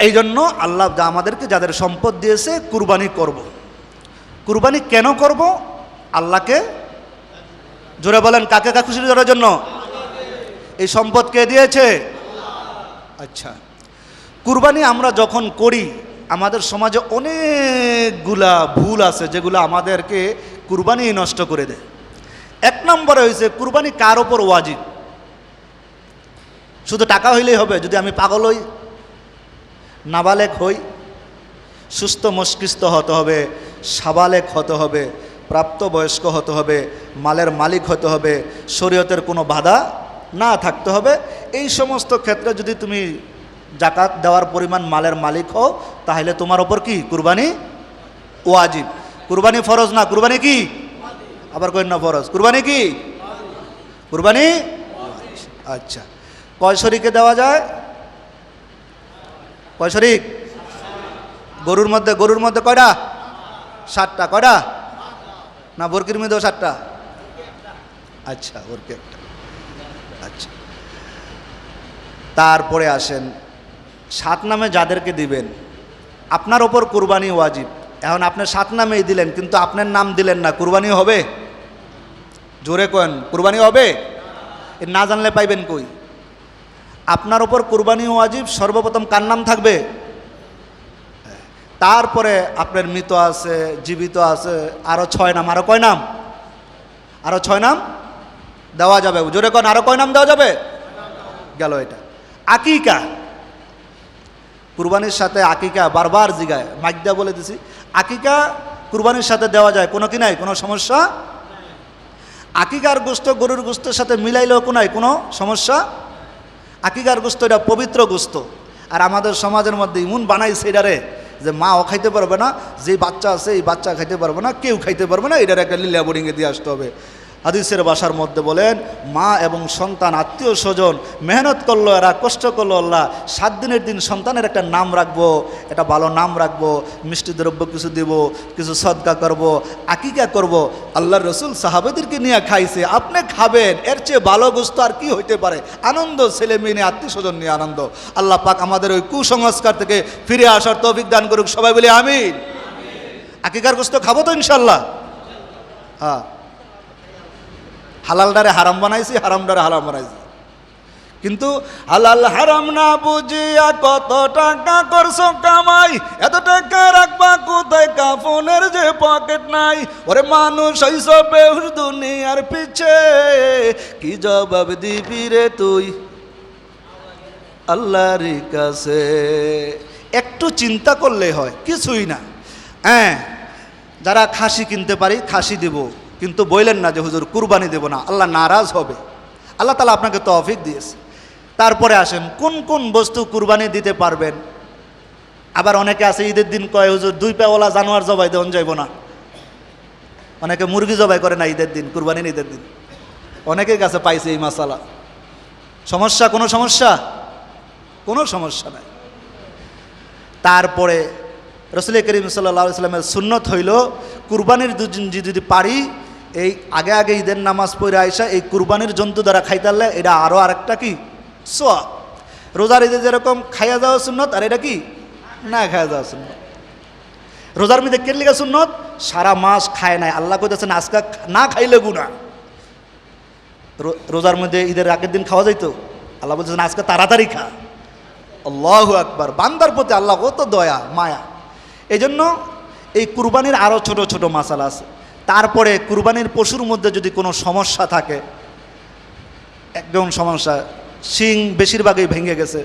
এই জন্য আল্লাহ যা আমাদেরকে যাদের সম্পদ দিয়েছে কুরবানি করব। কুরবানি কেন করব? আল্লাহকে, জোরে বলেন, কাকে কা খুশি করার জন্য? এই সম্পদ কে দিয়েছে? আচ্ছা, কুরবানি আমরা যখন করি আমাদের সমাজে অনেকগুলা ভুল আছে যেগুলো আমাদেরকে কুরবানি নষ্ট করে দেয়। এক নম্বরে হয়েছে কুরবানি কার ওপর ওয়াজিব? শুধু টাকা হইলেই হবে? যদি আমি পাগল হই, নাবালেগ হই, সুস্থ মস্তিষ্ক হতে হবে, সাবালেগ হতে হবে, প্রাপ্তবয়স্ক হতে হবে, মালের মালিক হতে হবে, শরীয়তের কোনো বাধা না থাকতে হবে, এই সমস্ত ক্ষেত্রে যদি তুমি জাকাত দেওয়ার পরিমাণ মালের মালিক হও তাহলে তোমার ওপর কি কুরবানি ওয়াজিব। কুরবানি ফরজ না, কুরবানি কি? আবার কই না ফরজ, কুরবানি কি? কুরবানি। আচ্ছা, কয় শরীকে দেওয়া যায়? কয় শরীক? গরুর মধ্যে কয়টা? 7টা। কয়টা? না বরকির মধ্যেও 7টা? আচ্ছা, বরকি একটা। আচ্ছা, তারপরে আসেন 7 নামে যাদেরকে দিবেন আপনার ওপর কুরবানি ওয়াজিব। এখন আপনি 7 নামেই দিলেন কিন্তু আপনার নাম দিলেন না, কুরবানি হবে? জোরে কোন, কুরবানি হবে? না জানলে পাইবেন কই? আপনার ওপর কুরবানি ওয়াজিব, সর্বপ্রথম কার নাম থাকবে? তারপরে আপনার মৃত আছে, জীবিত আছে, আরো 6 নাম। আরো কয় নাম? আরো 6 নাম দেওয়া যাবে। জোরে কোন, আরো কয় নাম দেওয়া যাবে? গেল এটা। আকিকা, কুরবানির সাথে আকিকা বারবার জিগায়, মাইকদা বলে দিছি, আকিকা কুরবানির সাথে দেওয়া যায়, কোনো কি নাই, কোনো সমস্যা? আকিকার গোস্ত গরুর গোস্তের সাথে মিলাইলেও কোনো কোনো সমস্যা? আকিকার গোস্ত এটা পবিত্র গোস্ত। আর আমাদের সমাজের মধ্যে ইমন বানাইছে এটারে যে মাও খাইতে পারবে না, যে বাচ্চা আছে এই বাচ্চা খাইতে পারবে না, কেউ খাইতে পারবে না, এটার একটা লীলা বোর্ডিংয়ে দিয়ে আসতে হবে। হাদিসের ভাষার মধ্যে বলেন, মা এবং সন্তান আত্মীয় স্বজন মেহনত করলো, এরা কষ্ট করলো, আল্লাহ 7 দিনের দিন সন্তানের একটা নাম রাখবো, একটা ভালো নাম রাখবো, মিষ্টি দ্রব্য কিছু দিব, কিছু সদকা করব, আকিকা করব। আল্লাহর রসুল সাহাবেদেরকে নিয়ে খাইছে, আপনি খাবেন, এর চেয়ে ভালো গোস্ত আর কি হইতে পারে? আনন্দ, ছেলে মেয়ে নিয়ে, আত্মীয় স্বজন নিয়ে আনন্দ। আল্লাহ পাক আমাদের ওই কুসংস্কার থেকে ফিরে আসার তৌফিক দান করুক, সবাই বলি আমিন। আকিকার গোস্ত খাবো তো ইনশাল্লাহ? হ্যাঁ, হালালডারে হারাম বানাইছি, হারামডারে হালাল বানাইছি, কিন্তু হালাল হারাম না বুঝিয়া কত টাকা করছো কামাই, এত টাকা রাখবা কোথায়, কাফনের যে পকেট নাই। ওরে মানুষ হইছ বেহুশ দুনিয়ার পিছে, কি জবাব দিবি রে তুই আল্লাহর কাছে? একটু চিন্তা করলে হয়, কিছুই না। হ্যাঁ, যারা খাসি কিনতে পারি খাসি দেব, কিন্তু বললেন না যে হুজুর কুরবানি দেব না, আল্লাহ নারাজ হবে। আল্লাহ তাআলা আপনাকে তৌফিক দিয়েছে। তারপরে আসেন কোন কোন বস্তু কুরবানি দিতে পারবেন। আবার অনেকে আছে ঈদের দিন কয় হুজুর 2 পাওয়ালা জানোয়ার জবাই দেওয়া যাইব না। অনেকে মুরগি জবাই করে না ঈদের দিন, কুরবানির ঈদের দিন। অনেকের কাছে পাইছে এই মাসালা। সমস্যা? কোনো সমস্যা? কোনো সমস্যা নাই। তারপরে রাসূল করিম সাল্লাল্লাহু আলাইহি ওয়াসাল্লামের সুন্নত হইল কুরবানির দুদিন যদি পারি, এই আগে আগে ঈদের নামাজ পড়ে আইসা এই কুরবানির জন্তু দ্বারা খাইতে পারলে এটা আরও আরেকটা কি সওয়াব। রোজার ঈদে যেরকম খাইয়া যাওয়া সুন্নত, আর এটা কি না খাইয়া যাওয়া সুন্নত। রোজার মধ্যে কে লিগা সুন্নত? সারা মাস খায় নাই, আল্লাহ কইতেছেন আজকে না খাইলে গুনাহ। রোজার মধ্যে ঈদের আগের দিন খাওয়া যাইতো, আল্লাহ বলতেছেন আজকে তাড়াতাড়ি খা। আল্লাহু আকবার, বান্দার প্রতি আল্লাহ কত দয়া মায়া। এই জন্য এই কুরবানির আরও ছোট ছোট মাসালা আছে। তারপরে কুরবানির পশুর মধ্যে যদি কোনো সমস্যা থাকে, একদম সমস্যা, শিং বেশিরভাগই ভেঙে গেছে,